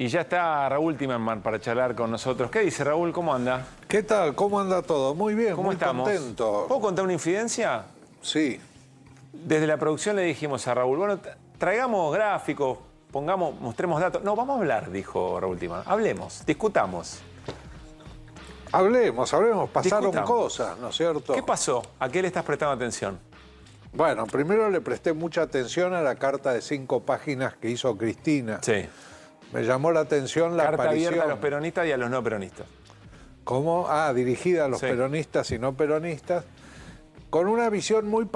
Y ya está Raúl Timerman para charlar con nosotros. ¿Qué dice Raúl? ¿Cómo anda? ¿Qué tal? ¿Cómo anda todo? Muy bien, ¿Cómo muy estamos? contento. ¿Puedo contar una infidencia? Sí. Desde la producción le dijimos a Raúl, bueno, traigamos gráficos, mostremos datos. No, vamos a hablar, dijo Raúl Timerman. Hablemos, discutamos. Hablemos, pasaron Discutamos. cosas, ¿no es cierto? ¿Qué pasó? ¿A qué le estás prestando atención? Bueno, primero le presté mucha atención a la carta de 5 páginas que hizo Cristina. Sí. Me llamó la atención la Carta aparición. abierta a los peronistas y a los no peronistas. ¿Cómo? Ah, dirigida a los Sí. peronistas y no peronistas, con una visión muy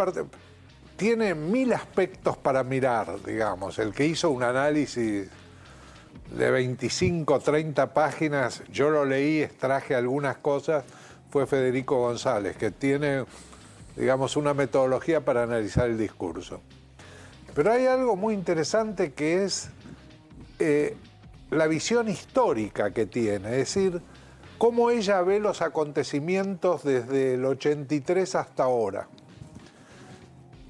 tiene 1000 aspectos para mirar, digamos. El que hizo un análisis de 25, 30 páginas, yo lo leí, extraje algunas cosas, fue Federico González, que tiene, digamos, una metodología para analizar el discurso. Pero hay algo muy interesante que es la visión histórica que tiene, es decir, cómo ella ve los acontecimientos desde el 83 hasta ahora.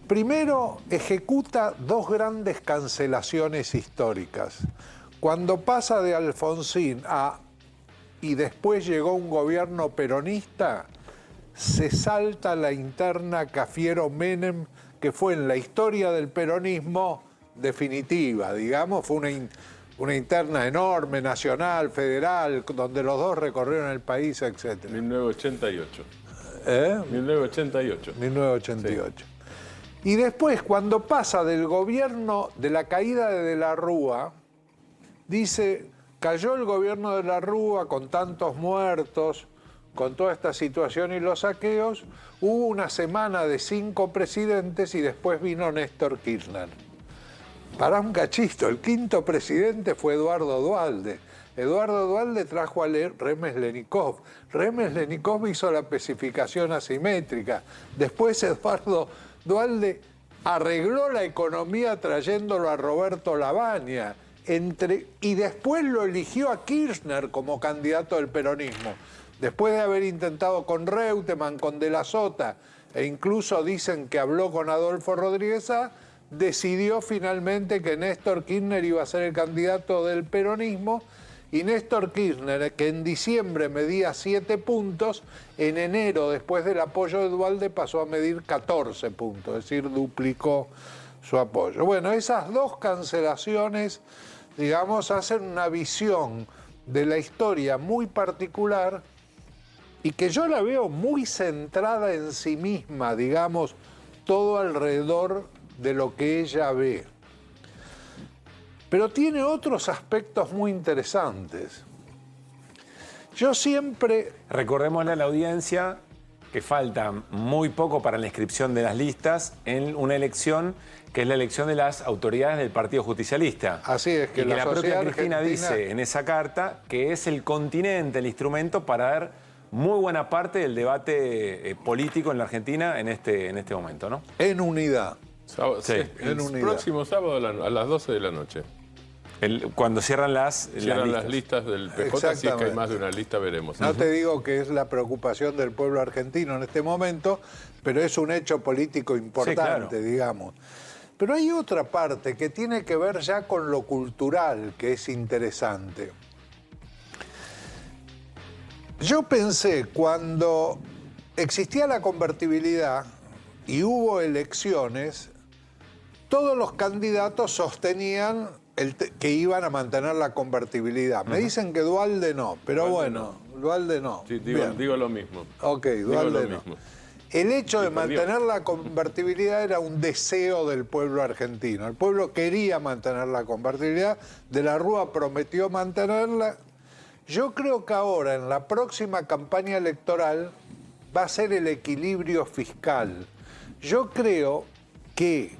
Primero, ejecuta 2 grandes cancelaciones históricas. Cuando pasa de Alfonsín y después llegó un gobierno peronista, se salta la interna Cafiero-Menem, que fue en la historia del peronismo definitiva, digamos, fue una interna enorme, nacional, federal, donde los dos recorrieron el país, etc. 1988. 1988. 1988. Sí. Y después, cuando pasa del gobierno, de la caída de la Rúa, dice, cayó el gobierno de la Rúa con tantos muertos, con toda esta situación y los saqueos, hubo una semana de 5 presidentes y después vino Néstor Kirchner. Para un cachito, el 5º presidente fue Eduardo Duhalde. Eduardo Duhalde trajo a Remes-Lenikov. Remes-Lenikov hizo la especificación asimétrica. Después Eduardo Duhalde arregló la economía trayéndolo a Roberto Lavagna. Y después lo eligió a Kirchner como candidato del peronismo. Después de haber intentado con Reutemann, con De la Sota, e incluso dicen que habló con Adolfo Rodríguez A., decidió finalmente que Néstor Kirchner iba a ser el candidato del peronismo, y Néstor Kirchner, que en diciembre medía 7 puntos, en enero, después del apoyo de Duhalde, pasó a medir 14 puntos, es decir, duplicó su apoyo. Bueno, esas 2 cancelaciones, digamos, hacen una visión de la historia muy particular y que yo la veo muy centrada en sí misma, digamos, todo alrededor de lo que ella ve. Pero tiene otros aspectos muy interesantes. Yo siempre... Recordémosle a la audiencia que falta muy poco para la inscripción de las listas en una elección que es la elección de las autoridades del Partido Justicialista. Así es, que la propia sociedad Cristina argentina dice en esa carta que es el continente, el instrumento para dar muy buena parte del debate político en la Argentina en este momento, ¿no? En unidad. Sí, El unidad. próximo sábado a las 12 de la noche. Cuando cierran las listas del PJ, si es que hay Exactamente. más de una lista, veremos. No te digo que es la preocupación del pueblo argentino en este momento, pero es un hecho político importante, Sí, claro. digamos. Pero hay otra parte que tiene que ver ya con lo cultural, que es interesante. Yo pensé, cuando existía la convertibilidad y hubo elecciones, todos los candidatos sostenían que iban a mantener la convertibilidad. Me dicen que Duhalde no, pero bueno, Duhalde no. Sí, Bien. digo lo mismo. Ok, Digo Duhalde lo no. mismo. El hecho de perdió. mantener la convertibilidad era un deseo del pueblo argentino. El pueblo quería mantener la convertibilidad, De la Rúa prometió mantenerla. Yo creo que ahora, en la próxima campaña electoral, va a ser el equilibrio fiscal. Yo creo que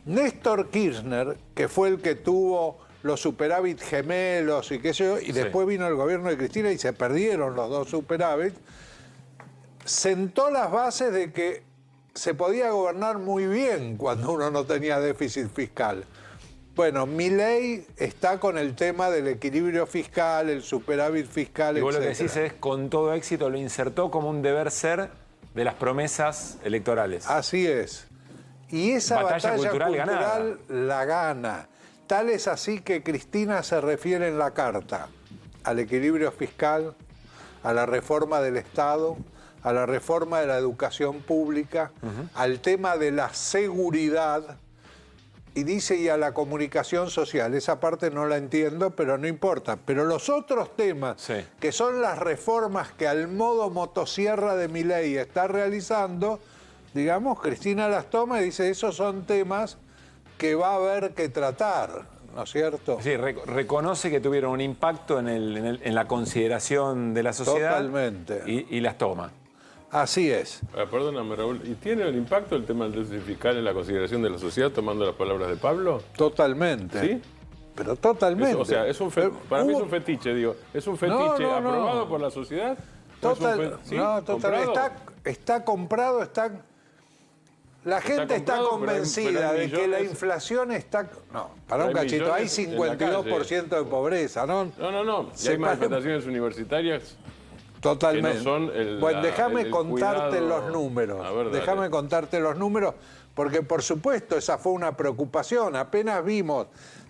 Néstor Kirchner, que fue el que tuvo los superávit gemelos y qué sé yo, y después vino el gobierno de Cristina y se perdieron los 2 superávit, sentó las bases de que se podía gobernar muy bien cuando uno no tenía déficit fiscal. Bueno, Milei está con el tema del equilibrio fiscal, el superávit fiscal, Y vos lo que etc. decís es, con todo éxito, lo insertó como un deber ser de las promesas electorales. Así es. Y esa Batalla batalla cultural cultural ganada. la gana. Tal es así que Cristina se refiere en la carta al equilibrio fiscal, a la reforma del Estado, a la reforma de la educación pública, al tema de la seguridad, y dice, y a la comunicación social. Esa parte no la entiendo, pero no importa. Pero los otros temas, Sí. que son las reformas que al modo motosierra de Milei está realizando, digamos, Cristina las toma y dice, esos son temas que va a haber que tratar, ¿no es cierto? Sí, reconoce que tuvieron un impacto en la consideración de la sociedad. Totalmente. Y las toma. Así es. Perdóname, Raúl, ¿y tiene el impacto el tema del déficit fiscal en la consideración de la sociedad, tomando las palabras de Pablo? Totalmente. ¿Sí? Pero totalmente. O sea, para mí es un fetiche, digo. ¿Es un fetiche no. aprobado por la sociedad? Total, ¿Sí? no, total. ¿Comprado? Está comprado, la gente está comprado, convencida pero hay de que la millones. inflación está... No, para Pero un hay cachito, hay millones en la 52% de pobreza, ¿no? No. Y Se hay para- manifestaciones universitarias Totalmente. que no son Bueno, déjame el contarte cuidado. los números. A ver, dale. Déjame contarte los números, porque por supuesto esa fue una preocupación. Apenas vimos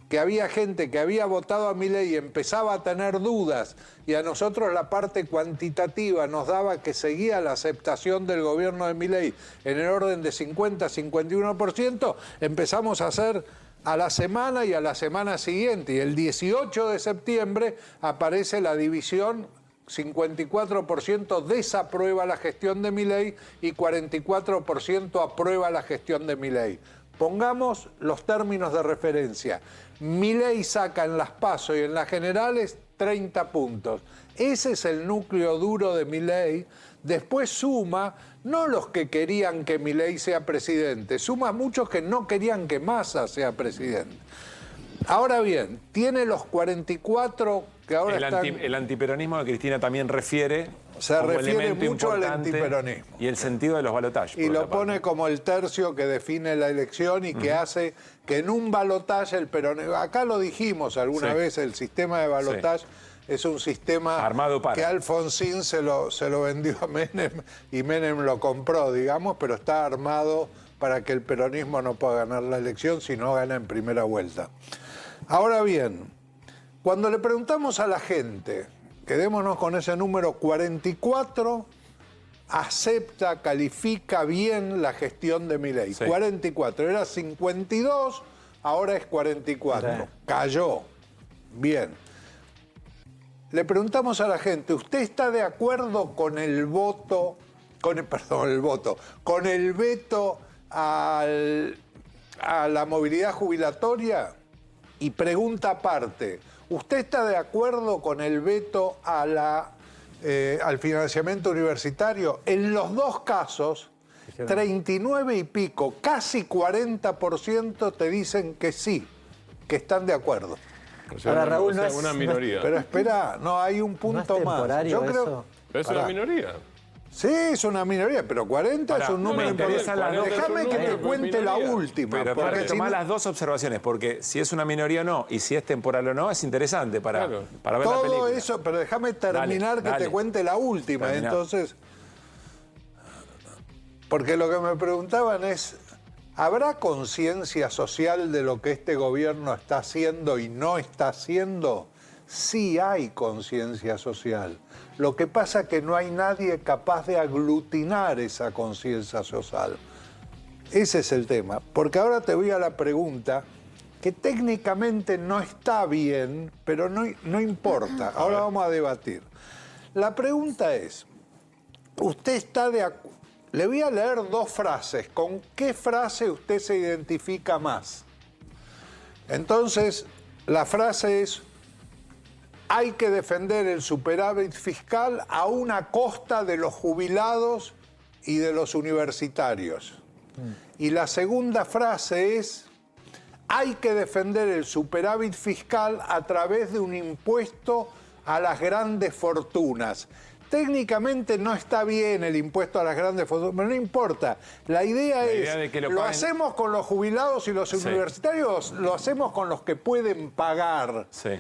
que había gente que había votado a Milei y empezaba a tener dudas, y a nosotros la parte cuantitativa nos daba que seguía la aceptación del gobierno de Milei en el orden de 50-51%, empezamos a hacer a la semana y a la semana siguiente. Y el 18 de septiembre aparece la división: 54% desaprueba la gestión de Milei y 44% aprueba la gestión de Milei. Pongamos los términos de referencia. Milei saca en las PASO y en las generales 30 puntos. Ese es el núcleo duro de Milei. Después suma, no los que querían que Milei sea presidente, suma muchos que no querían que Massa sea presidente. Ahora bien, tiene los 44 que ahora están... El antiperonismo de Cristina también refiere... Se como refiere elemento mucho al importante antiperonismo. Y el sentido de los balotajes. Y lo pone como el tercio que define la elección y que hace que en un balotaje el peronismo... Acá lo dijimos alguna Sí. vez, el sistema de balotaje es un sistema Armado para. que Alfonsín se lo vendió a Menem y Menem lo compró, digamos, pero está armado para que el peronismo no pueda ganar la elección si no gana en primera vuelta. Ahora bien, cuando le preguntamos a la gente, quedémonos con ese número, 44 acepta, califica bien la gestión de Milei. Sí. 44, era 52, ahora es 44. Sí. Cayó. Bien. Le preguntamos a la gente, ¿usted está de acuerdo con el voto, con el veto a la movilidad jubilatoria? Y pregunta aparte, ¿usted está de acuerdo con el veto al financiamiento universitario? En los dos casos, 39 y pico, casi 40% te dicen que sí, que están de acuerdo. O sea, Ahora, Raúl, no es- una minoría. Pero espera, no, hay un ¿No es punto más. temporario eso? Pero es Pará. una minoría. Sí, es una minoría, pero 40 Pará, es un no número me interesa importante. las dos. Déjame que te número, cuente la minoría. última. Pero porque para si tomar no- las dos observaciones, porque si es una minoría o no, y si es temporal o no, es interesante para ver la todo película. eso, pero déjame terminar que dale. te cuente la última. Terminá. Entonces, porque lo que me preguntaban es, ¿habrá conciencia social de lo que este gobierno está haciendo y no está haciendo? Sí hay conciencia social. Lo que pasa es que no hay nadie capaz de aglutinar esa conciencia social. Ese es el tema. Porque ahora te voy a la pregunta que técnicamente no está bien, pero no importa. Ahora vamos a debatir. La pregunta es, ¿usted está de acuerdo? Le voy a leer dos frases. ¿Con qué frase usted se identifica más? Entonces, la frase es: hay que defender el superávit fiscal a una costa de los jubilados y de los universitarios. Y la segunda frase es: hay que defender el superávit fiscal a través de un impuesto a las grandes fortunas. Técnicamente no está bien el impuesto a las grandes fortunas, pero no importa. La idea es, de que lo ¿lo paguen- hacemos con los jubilados y los Sí. universitarios? ¿Lo hacemos con los que pueden pagar? Sí.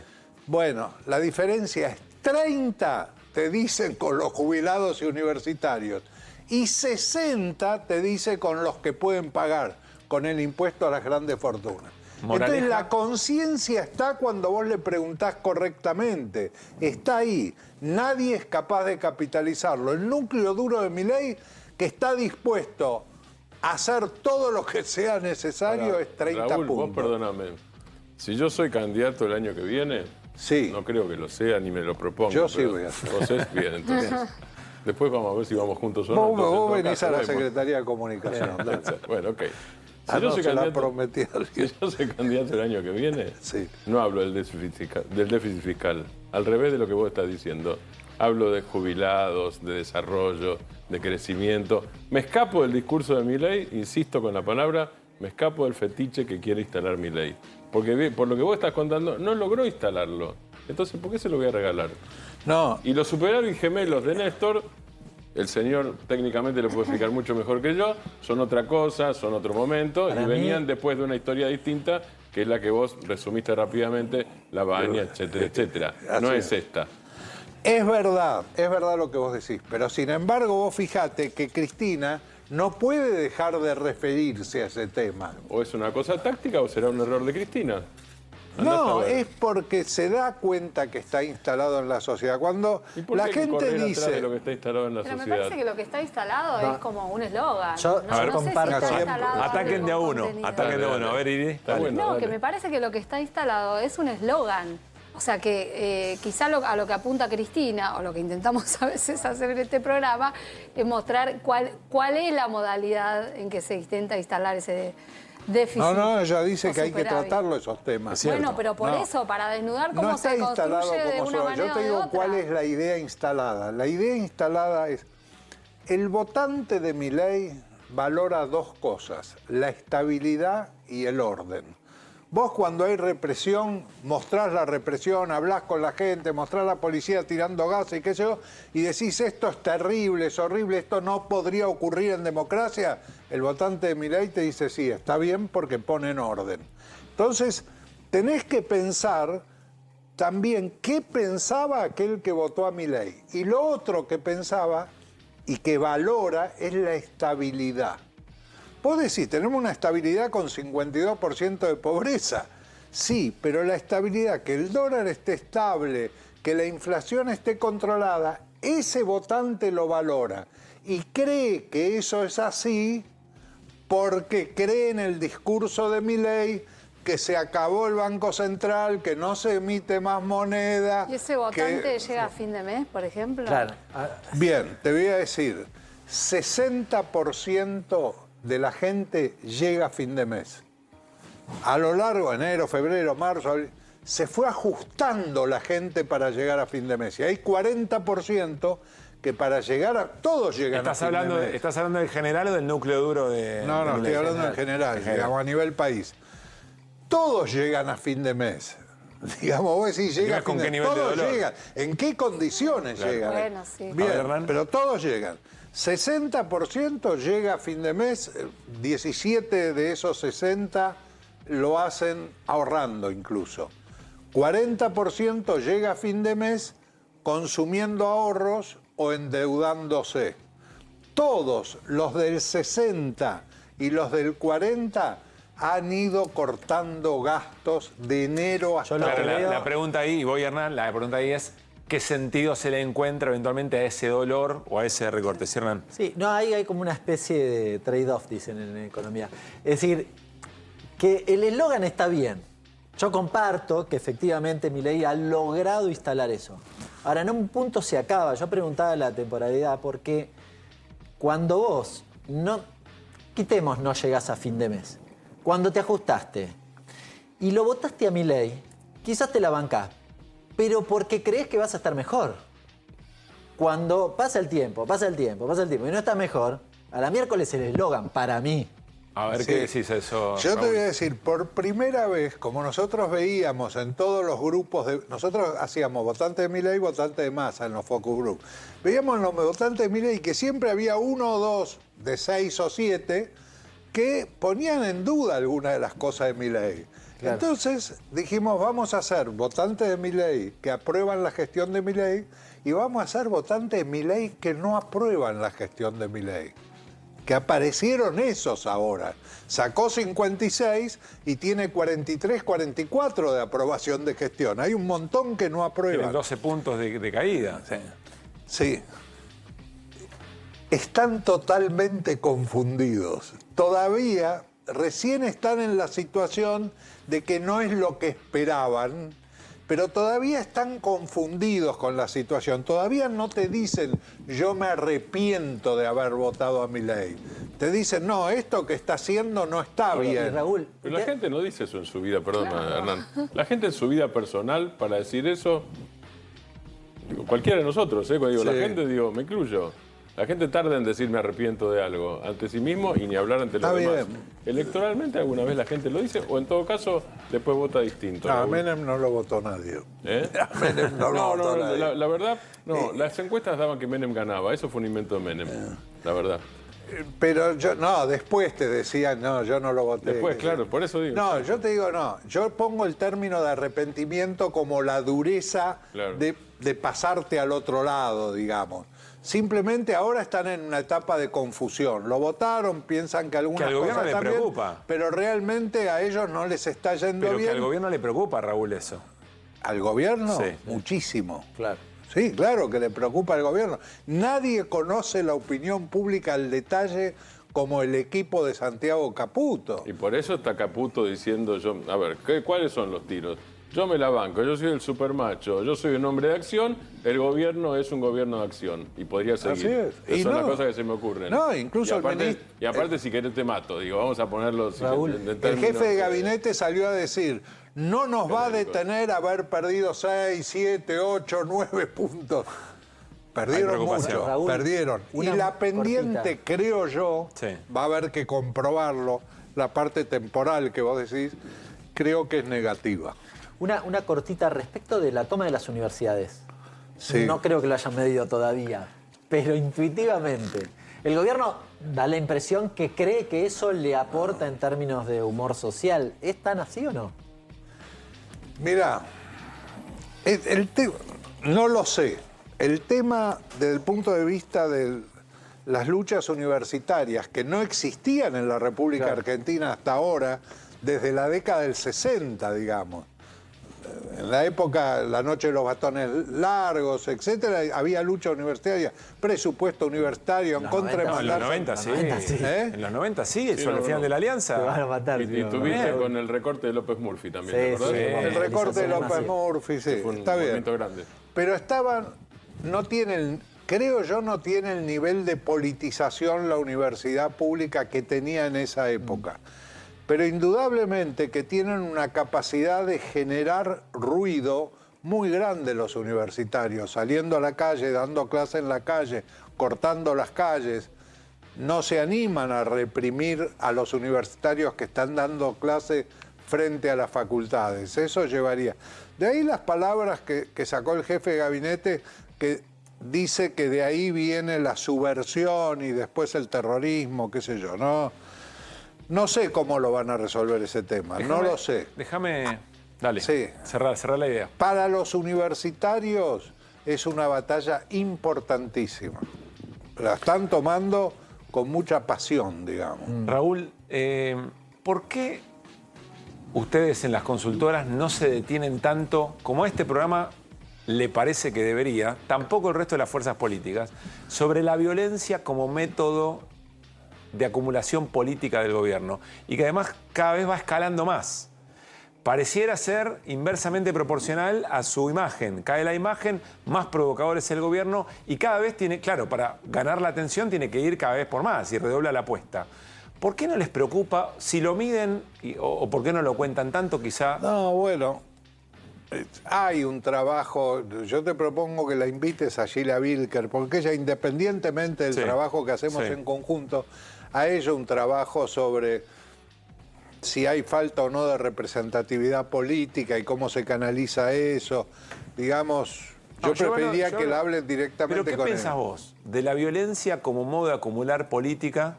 Bueno, la diferencia es 30 te dicen con los jubilados y universitarios y 60 te dice con los que pueden pagar, con el impuesto a las grandes fortunas. Entonces la conciencia está cuando vos le preguntás correctamente. Está ahí. Nadie es capaz de capitalizarlo. El núcleo duro de Milei, que está dispuesto a hacer todo lo que sea necesario, es 30 Raúl, puntos. vos perdóname. Si yo soy candidato el año que viene, Sí. no creo que lo sea ni me lo propongo. Yo sí pero voy a ser. Vos es bien, entonces. Después vamos a ver si vamos juntos o no. Vos, Entonces, en vos todo venís caso, a la vemos. Secretaría de Comunicación. dale. Bueno, ok. Ah, no, se la prometí a Si alguien. yo soy candidato el año que viene, Sí. no hablo del déficit fiscal. Al revés de lo que vos estás diciendo. Hablo de jubilados, de desarrollo, de crecimiento. Me escapo del discurso de Milei, insisto con la palabra, me escapo del fetiche que quiere instalar Milei. Porque por lo que vos estás contando, no logró instalarlo. Entonces, ¿por qué se lo voy a regalar? No, Y los superávit gemelos de Néstor, el señor técnicamente lo puede explicar mucho mejor que yo, son otra cosa, son otro momento, Para y mí- venían después de una historia distinta, que es la que vos resumiste rápidamente, la baña, etcétera, etcétera. No Así es esta. es verdad lo que vos decís. Pero sin embargo, vos fijate que Cristina no puede dejar de referirse a ese tema. ¿O es una cosa táctica o será un error de Cristina? Andá a No, saber. es porque se da cuenta que está instalado en la sociedad. Cuando ¿Y por la qué hay que gente correr atrás dice... de lo que está instalado en la Pero me sociedad? parece que lo que está instalado es como un eslogan. Yo- no, a ver, no sé si comparto. está Siempre. instalado Ataquen algo de a con uno, contenido. ataquen de a uno. A ver, Iris. Está bueno, No, dale. que me parece que lo que está instalado es un eslogan. O sea que quizá a lo que apunta Cristina, o lo que intentamos a veces hacer en este programa, es mostrar cuál es la modalidad en que se intenta instalar ese déficit. No, ella dice o que hay que superávit. tratarlo esos temas. Bueno, pero por No. eso, para desnudar cómo No está se instalado construye de como una se manera Yo te o de digo otra. cuál es la idea instalada. La idea instalada es, el votante de Milei valora dos cosas, la estabilidad y el orden. Vos cuando hay represión, mostrás la represión, hablás con la gente, mostrás la policía tirando gas y qué sé yo, y decís esto es terrible, es horrible, esto no podría ocurrir en democracia, el votante de Milei te dice sí, está bien porque ponen orden. Entonces, tenés que pensar también qué pensaba aquel que votó a Milei. Y lo otro que pensaba y que valora es la estabilidad. Vos decís, tenemos una estabilidad con 52% de pobreza. Sí, pero la estabilidad, que el dólar esté estable, que la inflación esté controlada, ese votante lo valora. Y cree que eso es así porque cree en el discurso de Milei, que se acabó el Banco Central, que no se emite más moneda. ¿Y ese votante que- llega a fin de mes, por ejemplo? Claro. Bien, te voy a decir, 60% de la gente llega a fin de mes. A lo largo, enero, febrero, marzo, abril, se fue ajustando la gente para llegar a fin de mes. Y hay 40% que para llegar a... Todos llegan ¿Estás a fin hablando, de mes. ¿Estás hablando del general o del núcleo duro de.? No, de estoy Milei? hablando en general, digamos, a nivel país. Todos llegan a fin de mes. Digamos, vos decís, llega a ¿con fin de qué mes. nivel de Todos dolor? llegan. ¿En qué condiciones llegan? Bueno, sí. Bien, A ver, Hernán. pero todos llegan. 60% llega a fin de mes, 17 de esos 60 lo hacen ahorrando incluso. 40% llega a fin de mes consumiendo ahorros o endeudándose. Todos los del 60 y los del 40 han ido cortando gastos de enero hasta Yo lo Claro, que veo- la pregunta ahí, y voy Hernán, la pregunta ahí es, ¿qué sentido se le encuentra eventualmente a ese dolor o a ese recorte? ¿Sí, Hernán? Sí, no, ahí hay como una especie de trade-off, dicen en economía. Es decir, que el eslogan está bien. Yo comparto que efectivamente Milei ha logrado instalar eso. Ahora, en un punto se acaba. Yo preguntaba la temporalidad porque cuando vos no... Quitemos, no llegás a fin de mes. Cuando te ajustaste y lo votaste a Milei, quizás te la bancás, pero porque crees que vas a estar mejor. Cuando pasa el tiempo y no está mejor, a la miércoles el eslogan, para mí. A ver, Sí. ¿qué decís eso? Yo te Raúl? voy a decir, por primera vez, como nosotros veíamos en todos los grupos, nosotros hacíamos votantes de Milei y votantes de Massa en los focus group. Veíamos en los votantes de Milei que siempre había uno o dos de 6 o 7 que ponían en duda algunas de las cosas de Milei. Claro. Entonces dijimos, vamos a hacer votantes de Milei que aprueban la gestión de Milei y vamos a hacer votantes de Milei que no aprueban la gestión de Milei. que aparecieron esos ahora. Sacó 56 y tiene 43, 44 de aprobación de gestión. Hay un montón que no Tienen aprueban. 12 puntos de caída. Sí. Sí. Están totalmente confundidos. Todavía, recién están en la situación de que no es lo que esperaban, pero todavía están confundidos con la situación. Todavía no te dicen, yo me arrepiento de haber votado a Milei. Te dicen, no, esto que está haciendo no está Y bien. Raúl, Pero la gente no dice eso en su vida, perdón, Hernán. La gente en su vida personal, para decir eso, digo, cualquiera de nosotros, cuando digo Sí. la gente, digo, me incluyo. La gente tarda en decir me arrepiento de algo ante sí mismo y ni hablar ante los Está demás. bien. ¿Electoralmente alguna vez la gente lo dice o en todo caso después vota distinto? No, a Raúl? Menem no lo votó nadie. ¿Eh? A Menem no lo No, votó no, nadie. la verdad, no, las encuestas daban que Menem ganaba, eso fue un invento de Menem, la verdad. Pero yo, no, después te decían, no, yo no lo voté. Después, claro, por eso digo. No, yo te digo no. Yo pongo el término de arrepentimiento como la dureza Claro. de pasarte al otro lado, digamos. Simplemente ahora están en una etapa de confusión. Lo votaron, piensan que algunas Que al gobierno cosas le están bien, preocupa. pero realmente a ellos no les está yendo Pero que bien. al gobierno le preocupa, Raúl, eso. ¿Al gobierno? Sí. Muchísimo. claro. Sí, claro que le preocupa al gobierno. Nadie conoce la opinión pública al detalle como el equipo de Santiago Caputo. Y por eso está Caputo diciendo yo, a ver, ¿cuáles son los tiros? Yo me la banco, yo soy el supermacho, yo soy un hombre de acción, el gobierno es un gobierno de acción. Y podría seguir. Así es. Esas Y son no. las cosas que se me ocurren. No, incluso y el aparte, ministro- y aparte si querés te mato, digo, vamos a ponerlo Raúl, en El términos, jefe de gabinete salió a decir, no nos va a Genérico. detener haber perdido 6, 7, 8, 9 puntos. Hay Perdieron preocupación. mucho, Raúl, perdieron. Y una la pendiente, cortita. creo yo, Sí. va a haber que comprobarlo, la parte temporal que vos decís, creo que es negativa. Una cortita respecto de la toma de las universidades. Sí. No creo que lo hayan medido todavía, pero intuitivamente. El gobierno da la impresión que cree que eso le aporta en términos de humor social. ¿Es tan así o no? Mira, no lo sé. El tema desde el punto de vista de las luchas universitarias que no existían en la República Claro. Argentina hasta ahora, desde la década del 60, digamos. En la época, la noche de los bastones largos, etcétera, había lucha universitaria, presupuesto universitario en Los contra de 90, En los matarse. 90 sí. 90 sí. ¿Eh? En los 90 sí, eso no, al final no. de la Te van a alianza. matar. Y tío. tuviste Bien. con el recorte de López Murphy también, Sí, ¿te acordás? sí, El recorte de López Sí. Murphy, sí, Fue un está bien. movimiento grande. Pero no tienen, creo yo, no tiene el nivel de politización la universidad pública que tenía en esa época. Pero indudablemente que tienen una capacidad de generar ruido muy grande los universitarios, saliendo a la calle, dando clase en la calle, cortando las calles. No se animan a reprimir a los universitarios que están dando clase frente a las facultades. Eso llevaría. De ahí las palabras que sacó el jefe de gabinete, que dice que de ahí viene la subversión y después el terrorismo, qué sé yo. No sé cómo lo van a resolver ese tema, no lo sé. Déjame, dale, Sí. cerrar la idea. Para los universitarios es una batalla importantísima. La están tomando con mucha pasión, digamos. Raúl, ¿por qué ustedes en las consultoras no se detienen tanto como este programa le parece que debería, tampoco el resto de las fuerzas políticas, sobre la violencia como método de acumulación política del gobierno y que además cada vez va escalando más? Pareciera ser inversamente proporcional a su imagen. Cae la imagen, más provocador es el gobierno y cada vez tiene, claro, para ganar la atención tiene que ir cada vez por más y redobla la apuesta. ¿Por qué no les preocupa si lo miden o por qué no lo cuentan tanto quizá? No, bueno, hay un trabajo, yo te propongo que la invites a Sheila Wilker, porque ella, independientemente del Sí, trabajo que hacemos sí. en conjunto, ha hecho un trabajo sobre si hay falta o no de representatividad política y cómo se canaliza eso. Digamos, yo No, preferiría yo que hablo- la hablen directamente ¿Pero qué con pensás él. vos de la violencia como modo de acumular política,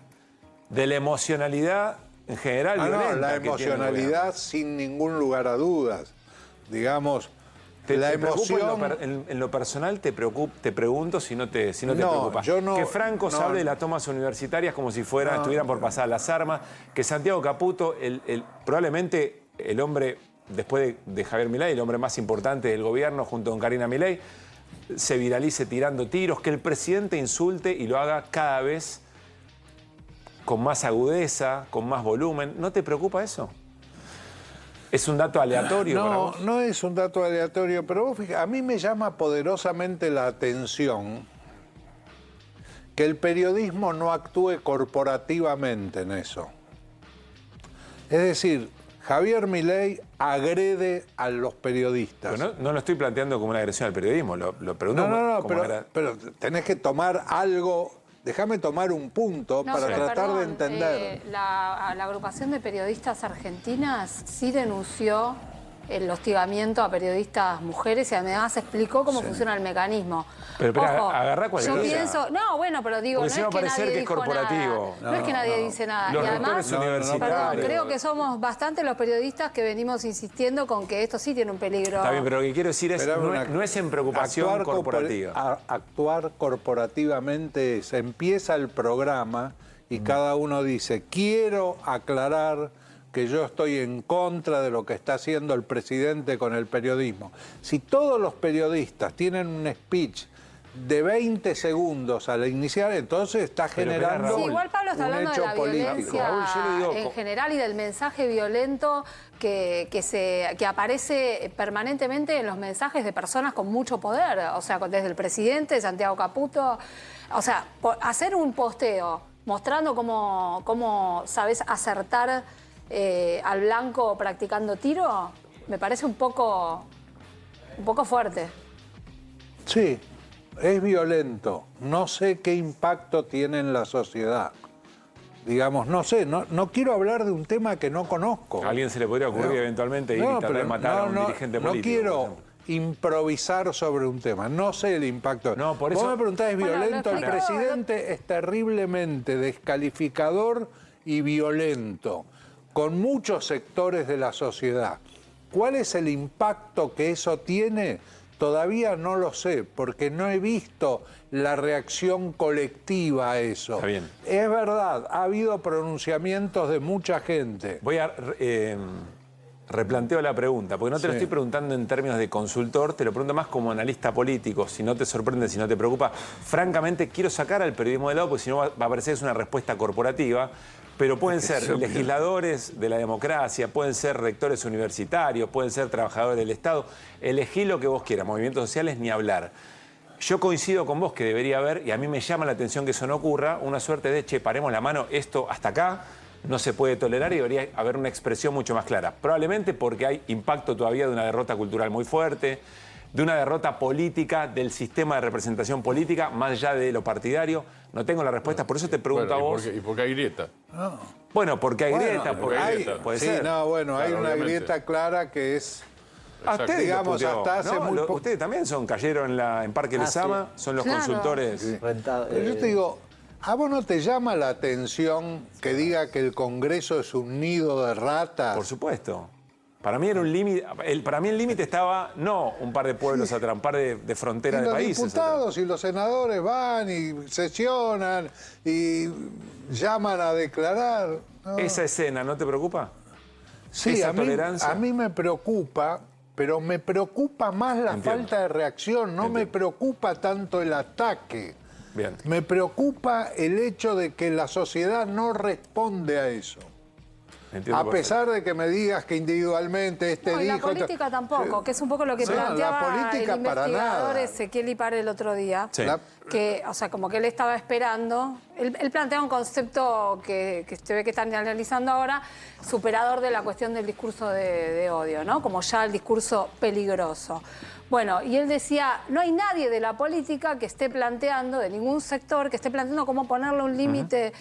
de la emocionalidad en general Ah, violenta no, la que tiene el emocionalidad sin ningún lugar a dudas. Digamos, la ¿Te preocupa emoción... en lo personal te pregunto si no te No, preocupa. yo no- Que Franco no. hable de las tomas universitarias como si estuvieran por pasar las armas. Que Santiago Caputo, probablemente el hombre, después de Javier Milei, el hombre más importante del gobierno junto con Karina Milei, se viralice tirando tiros. Que el presidente insulte y lo haga cada vez con más agudeza, con más volumen. ¿No te preocupa eso? ¿Es un dato aleatorio para No, vos? no es un dato aleatorio, pero vos fíjate, a mí me llama poderosamente la atención que el periodismo no actúe corporativamente en eso. Es decir, Javier Milei agrede a los periodistas. Pero no lo estoy planteando como una agresión al periodismo, lo pregunto como pero tenés que tomar algo, déjame tomar un punto No, para pero tratar de perdón, entender. La agrupación de periodistas argentinas sí denunció el hostigamiento a periodistas mujeres y además explicó cómo funciona el mecanismo. Pero agarrá cualquier yo cosa. pienso, no, bueno, pero digo, Porque no si es va a que parecer nadie que es dijo corporativo. nada. No es que nadie dice nada. Los y además, rectores universitarios. perdón, creo que somos bastante los periodistas que venimos insistiendo con que esto sí tiene un peligro. Está bien, pero lo que quiero decir es, Pero no es en preocupación corporativa. Actuar corporativamente es, empieza el programa y cada uno dice, quiero aclarar que yo estoy en contra de lo que está haciendo el presidente con el periodismo. Si todos los periodistas tienen un speech de 20 segundos al iniciar, entonces está Pero, generando Raúl, Sí, igual Pablo está un hablando de hecho la político. violencia Raúl, yo le digo, en general y del mensaje violento que aparece permanentemente en los mensajes de personas con mucho poder. O sea, desde el presidente, Santiago Caputo. O sea, hacer un posteo mostrando cómo sabes acertar al blanco practicando tiro, me parece un poco fuerte. Sí, es violento. No sé qué impacto tiene en la sociedad. Digamos, no sé, no quiero hablar de un tema que no conozco. A alguien se le podría ocurrir eventualmente ir y tratar de matar a un dirigente político. No quiero improvisar sobre un tema. No sé el impacto. No, por eso- Vos me preguntás, ¿es Bueno, violento? lo El explicó, presidente es terriblemente descalificador y violento con muchos sectores de la sociedad. ¿Cuál es el impacto que eso tiene? Todavía no lo sé, porque no he visto la reacción colectiva a eso. Está bien. Es verdad, ha habido pronunciamientos de mucha gente. Voy a replanteo la pregunta, porque no te lo Sí. estoy preguntando en términos de consultor, te lo pregunto más como analista político, si no te sorprende, si no te preocupa. Francamente, quiero sacar al periodismo de lado, porque si no va a parecer que es una respuesta corporativa, pero pueden ser legisladores de la democracia, pueden ser rectores universitarios, pueden ser trabajadores del Estado. Elegí lo que vos quieras, movimientos sociales, ni hablar. Yo coincido con vos que debería haber, y a mí me llama la atención que eso no ocurra, una suerte de, che, paremos la mano, esto hasta acá no se puede tolerar y debería haber una expresión mucho más clara. Probablemente porque hay impacto todavía de una derrota cultural muy fuerte, de una derrota política del sistema de representación política, más allá de lo partidario. No tengo la respuesta, por eso te pregunto a vos. ¿Y por qué hay grieta? Bueno, porque hay Bueno, grieta, porque hay hay, grieta. puede Sí, ser. no, bueno, hay Claro, una obviamente. grieta clara que es... Ustedes, digamos, puteó. hasta hace muy poco. Ustedes también cayeron en Parque Lezama, son los Claro. consultores. Pero yo te digo, ¿a vos no te llama la atención que diga que el Congreso es un nido de ratas? Por supuesto. Para mí era un límite. Para mí el límite estaba no un par de pueblos atrás, un par de Y fronteras de los países. diputados y los senadores van y sesionan y llaman a declarar. ¿no? atrás. Esa escena, ¿no te preocupa? Sí, esa a mí, tolerancia. a mí me preocupa, pero me preocupa más la Entiendo. falta de reacción, no me Entiendo. preocupa tanto el ataque. Bien. Me preocupa el hecho de que la sociedad no responde a eso. Entiendo A perfecto. pesar de que me digas que individualmente No, y la dijo... política tampoco, que es un poco lo que No, la planteaba política el para investigador nada. Ezequiel Ipar el otro día. Sí. Que, o sea, como que él estaba esperando. Él plantea un concepto que se ve que están analizando ahora, superador de la cuestión del discurso de odio, ¿no? Como ya el discurso peligroso. Bueno, y él decía, no hay nadie de la política que esté planteando, de ningún sector, que esté planteando cómo ponerle un límite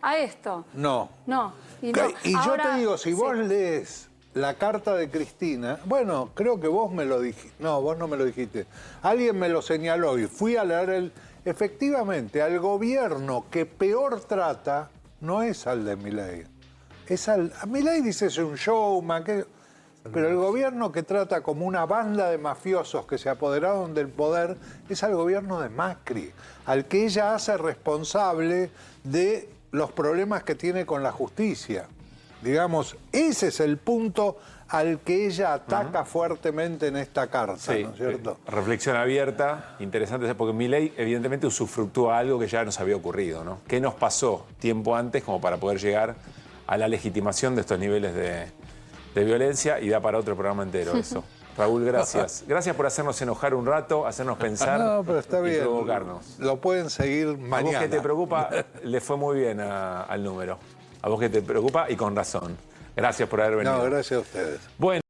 a esto. No. No. Y, no. Y yo Ahora, te digo, si sí. vos lees la carta de Cristina, bueno, creo que vos me lo dijiste. No, vos no me lo dijiste. Alguien me lo señaló y fui a leer el... Efectivamente, al gobierno que peor trata no es al de Milei. Es al... A Milei dice es un showman. Pero el gobierno que trata como una banda de mafiosos que se apoderaron del poder es al gobierno de Macri, al que ella hace responsable de los problemas que tiene con la justicia. Digamos, ese es el punto al que ella ataca fuertemente en esta carta, Sí, ¿no es cierto? reflexión abierta, interesante, porque Milei evidentemente usufructúa algo que ya nos había ocurrido, ¿no? ¿Qué nos pasó tiempo antes como para poder llegar a la legitimación de estos niveles de violencia? Y da para otro programa entero eso. Raúl, gracias. Gracias por hacernos enojar un rato, hacernos pensar No, pero está y bien. provocarnos. Lo pueden seguir A vos mañana. que te preocupa, le fue muy bien al número. A vos que te preocupa y con razón. Gracias por haber venido. No, gracias a ustedes. Bueno.